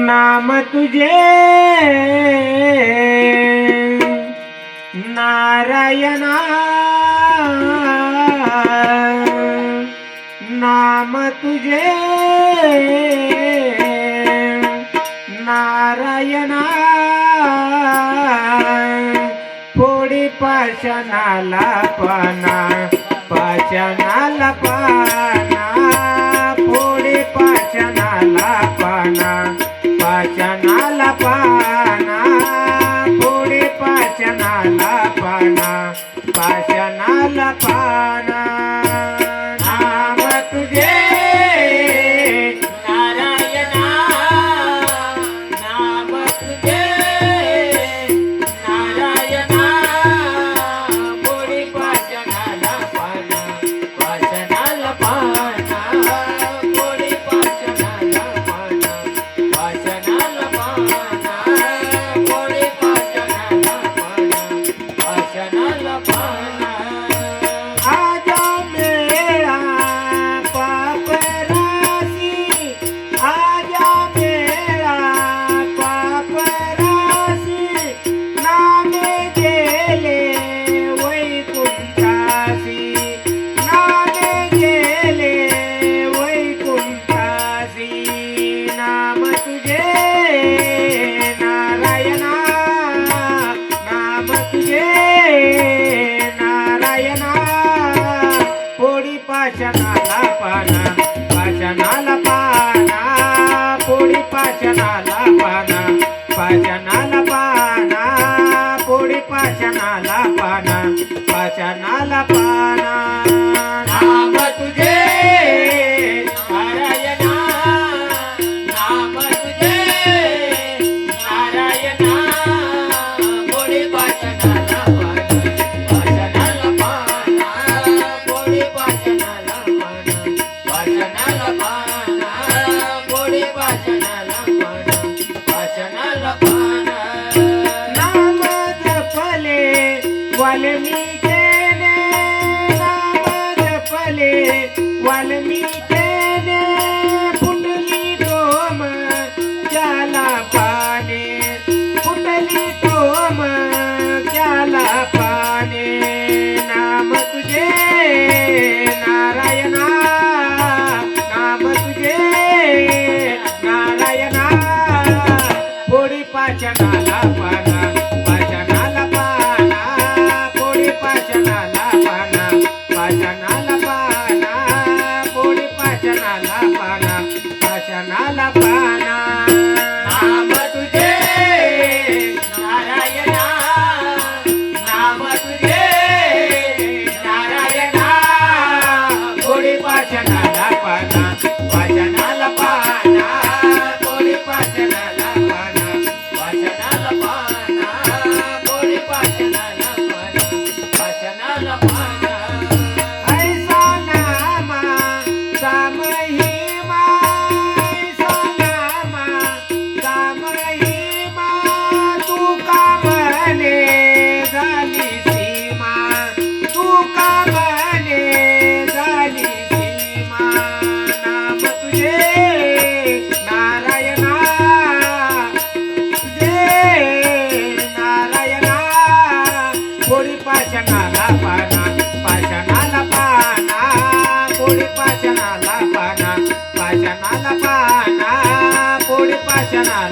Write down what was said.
नाम तुझे नारायणा, नाम तुझे नारायणा, पोळी पाषाणाला पाना, पाषाणाला पाना, पोळी पाषाणाला पाना, पाषाणाला पाना, पोळी पाषाणाला पाना, पाषाणाला पाना. नाम तुझे नारायणा, नाम तुझे नारायणा, पोळी पाषाणाला पाना, पाषाणाला पाना, पोळी पाषाणाला पाना, पाषाणाला पाना, पोळी पाषाणाला पाना, पाषाणाला पाना. आजा मेळा पापरासी, आजा मेळा पापरासी, नामे गेले वैकुंठासी, नामे गेले वैकुंठासी. नाम तुझे नारायणा, नाम तुझे नारायणा, पोळी पाषाणाला पाना, पाषाणाला पाना, पोळी पाषाणाला पाना, पाषाणाला पाना, पोळी पाषाणाला पाना, पाषाणाला पाना. नाम तुझे नारायणा, नाम तुझे नारायणा, पोळी पाषाणाला पाना, पाषाणाला पाना, पोळी पाषाणाला पाना, पाषाणाला पाना, पोळी पाषाणाला पाना, पाषाणाला पाना. नाम जपले वाल्मिकीने, नाम जपले वाल्मिकीने, फुटली टोम त्याला पाने, फुटली टोम त्याला पाने. नाम तुझे नारायणा, नाम तुझे नारायणा, पोळी पाषाणाला पाना, पाषाणाला पाना, पोळी पाषाणाला पाना, पाषाणाला पाना, पोळी पाषाणाला पाना, पाषाणाला पाना. नाम तुझे नारायणा, नाम तुझे नारायणा, पोळी पाषाणाला पाना, पाषाणाला पाना, पोळी पाषाणाला पाना, पाषाणाला पाना, पोळी पाषाणाला पाना, पाषाणाला पाना. ऐसा नामा सा महिमा, ऐसा नामा सा महिमा, तू का म्हणे झाली सीमा, तू का म्हणे झाली सीमा. नाम तुझे नारायणा, तुझे नारायणा, पोळी पाषाणाला पाना, पाषाणाला पाना, पोळी पाषाणाला पाना, पाषाणाला पाना, पोळी पाषाणाला